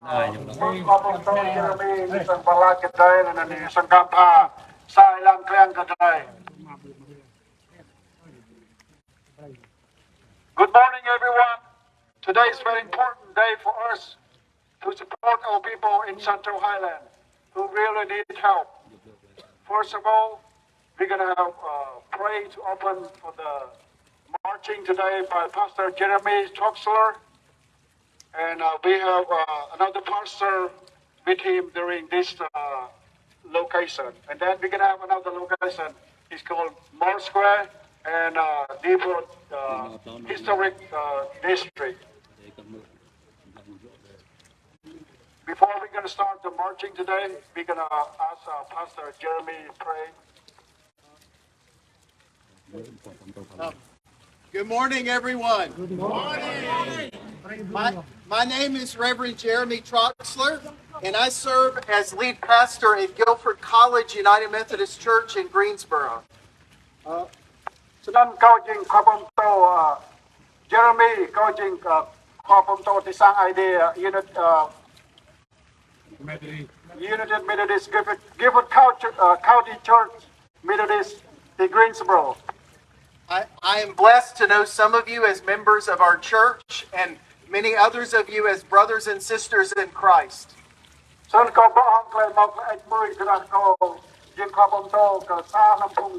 ขอบคุณตัวเจอมีสังบาลกันได้และนี่สังกัปาสายลำแกงกันได้ Good morning, everyone. Today is a very important day for us to support our people in Central Highland who really need help. First of all, we're going to have pray to open for the marching today by Pastor Jeremy Troxler. And we have another pastor with him during this location. And then we're going to have another location. It's called Mall Square and Deepwood Historic District. Before we're going to start the marching today, we're going to ask Pastor Jeremy to pray. Good morning, everyone. Good morning. My name is Reverend Jeremy Troxler, and I serve as lead pastor at Guilford College United Methodist Church in Greensboro. Sedang kau jing kapom to Jeremy kau jing kapom to tisang idea United Methodist Guilford County Church Methodist in Greensboro. I am blessed to know some of you as members of our church and many others of you as brothers and sisters in Christ. Sơn kau bohong klei mau klei mui kerana kau jing kapom to ke sa lampung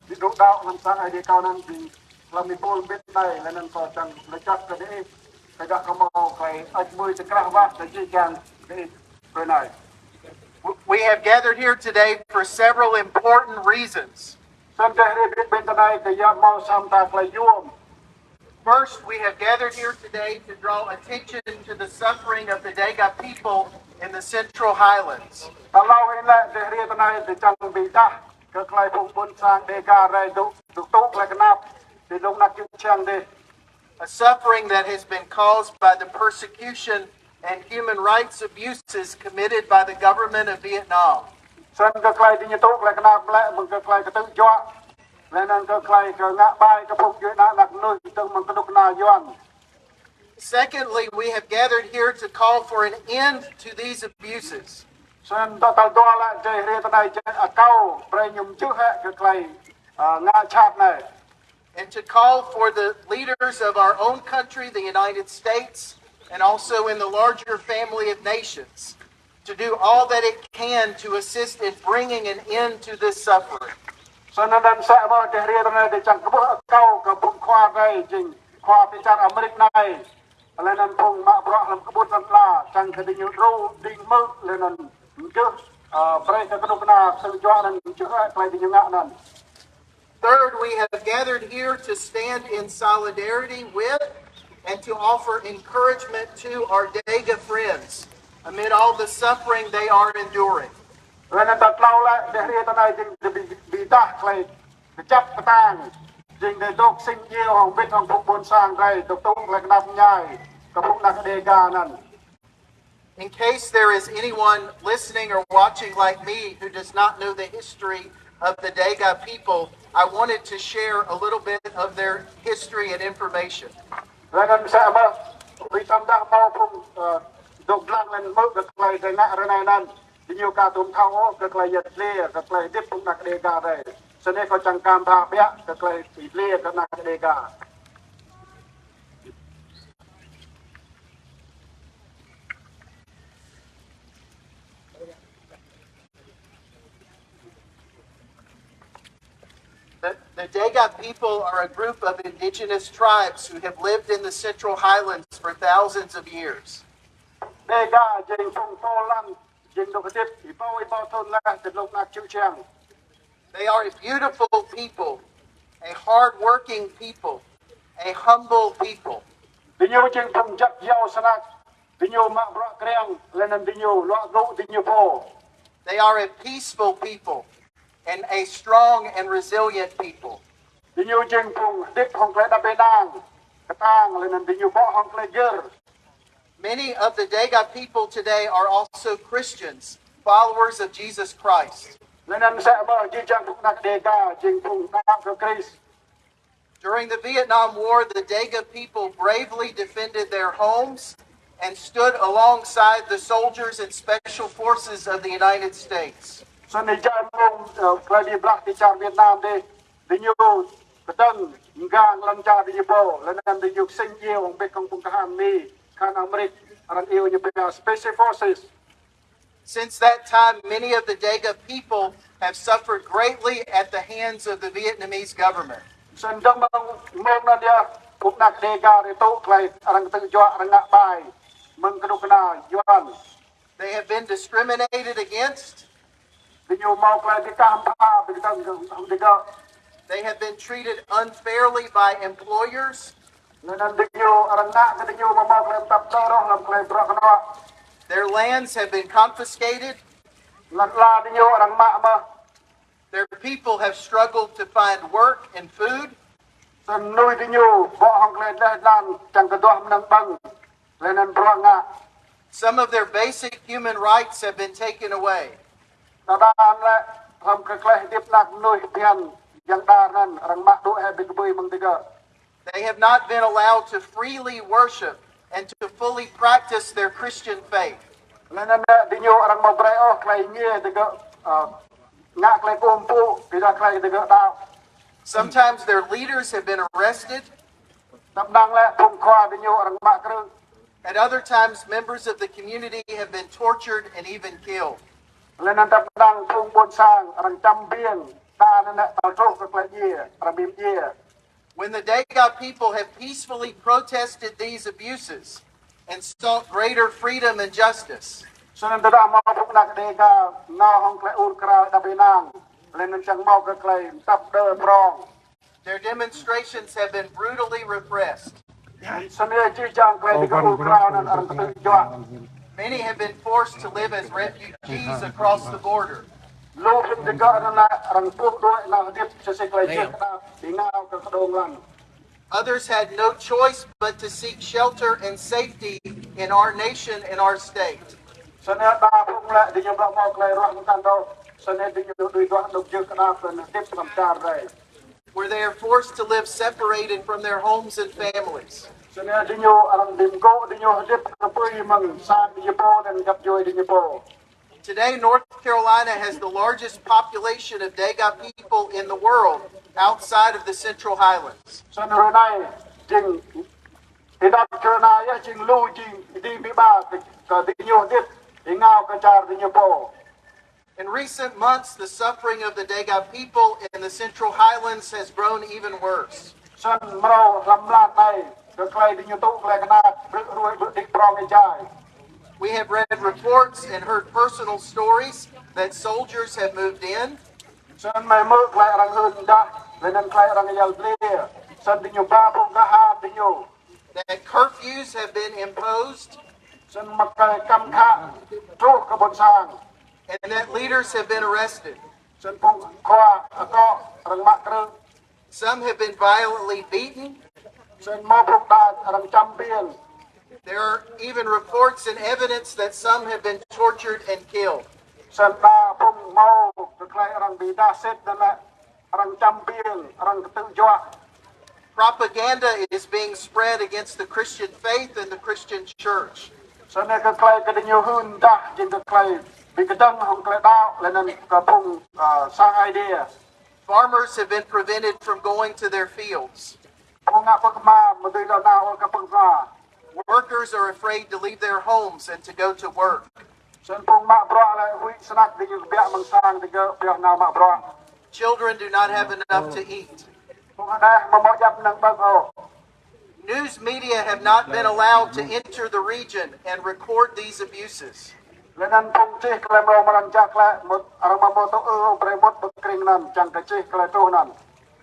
di duk dau lam sang idea kau nanti lam ipul bit nai lenan kau jang lecak ke dei kagak kau mau klei mui tekrah wah jadi jang dei bernai. We have gathered here today for several important reasons. First, we have gathered here today to draw attention to the suffering of the Đêga people in the Central Highlands. A suffering that has been caused by the persecution and human rights abuses committed by the government of Vietnam. Secondly, we have gathered here to call for an end to these abuses. And to call for the leaders of our own country, the United States, and also in the larger family of nations, to do all that it can to assist in bringing an end to this suffering. Third, we have gathered here to stand in solidarity with and to offer encouragement to our Đêga friends amid all the suffering they are enduring. In case there is anyone listening or watching like me who does not know the history of the Đêga people, I wanted to share a little bit of their history and information. The Đêga people are a group of indigenous tribes who have lived in the Central Highlands for thousands of years. They are a beautiful people, a hard-working people, a humble people. They are a peaceful people and a strong and resilient people. Many of the Đêga people today are also Christians, followers of Jesus Christ. During the Vietnam War, the Đêga people bravely defended their homes and stood alongside the soldiers and special forces of the United States. Sân này cha mong cái đi bạc đi cha Việt Nam đi nhiều cái đằng gang lần cha đi bộ lần này đi nhiều sinh yêu ông biết công công tham mi khán Amerik anh yêu như bây giờ Special Forces. Since that time, many of the Đêga people have suffered greatly at the hands of the Vietnamese government. Sân trong mong là dia cũng nak Đêga để tụ lại anh tự do anh ngã bài mừng cái đồ cái yuan. They have been discriminated against. Đi nhiều mau lại đi cam pa đi đằng không đi đâu. They have been treated unfairly by employers. Their lands have been confiscated. Their people have struggled to find work and food. Some of their basic human rights have been taken away. They have not been allowed to freely worship and to fully practice their Christian faith. Sometimes their leaders have been arrested. At other times, members of the community have been tortured and even killed. When the Đêga people have peacefully protested these abuses and sought greater freedom and justice, their demonstrations have been brutally repressed. Many have been forced to live as refugees across the border. Others had no choice but to seek shelter and safety in our nation and our state. Where they are forced to live separated from their homes and families. Today, North Carolina has the largest population of Đêga people in the world outside of the Central Highlands. In recent months, the suffering of the Đêga people in the Central Highlands has grown even worse. We have read reports and heard personal stories that soldiers have moved in. That curfews have been imposed. And that leaders have been arrested. Some have been violently beaten. There are even reports and evidence that some have been tortured and killed. Propaganda is being spread against the Christian faith and the Christian church. Farmers have been prevented from going to their fields. Workers are afraid to leave their homes and to go to work. Children do not have enough to eat. News media have not been allowed to enter the region and record these abuses.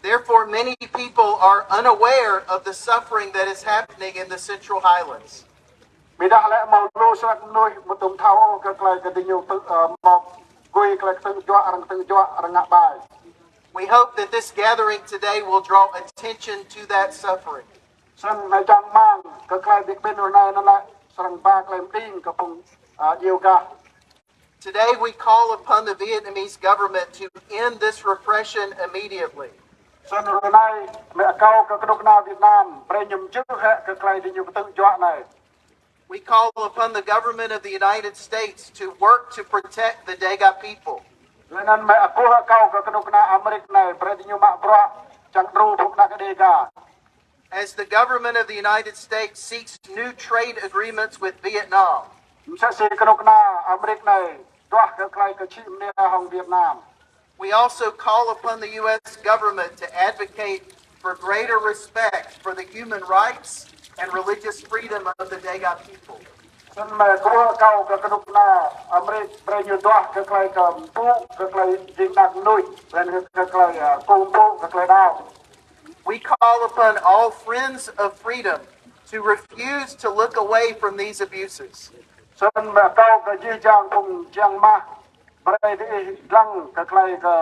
Therefore, many people are unaware of the suffering that is happening in the Central Highlands. We hope that this gathering today will draw attention to that suffering. Today we call upon the Vietnamese government to end this repression immediately. We call upon the government of the United States to work to protect the Đêga people. Lenan may aku kau ke kenuk na Amerik na berarti nyumak berak cang ru buk na ke Đêga. As the government of the United States seeks new trade agreements with Vietnam, Msa si kenuk na Amerik na doah ke klai ke chim ni hong Vietnam. we also call upon the U.S. government to advocate for greater respect for the human rights and religious freedom of the Đêga people. Sen may aku kau ke kenuk na Amerik berarti doah ke klai ke bu ke klai jinak nui dan ke klai kumbu ke klai dao. We call upon all friends of freedom to refuse to look away from these abuses. Sen may kau ke ji jang kung jang ma berarti lang ke klai ke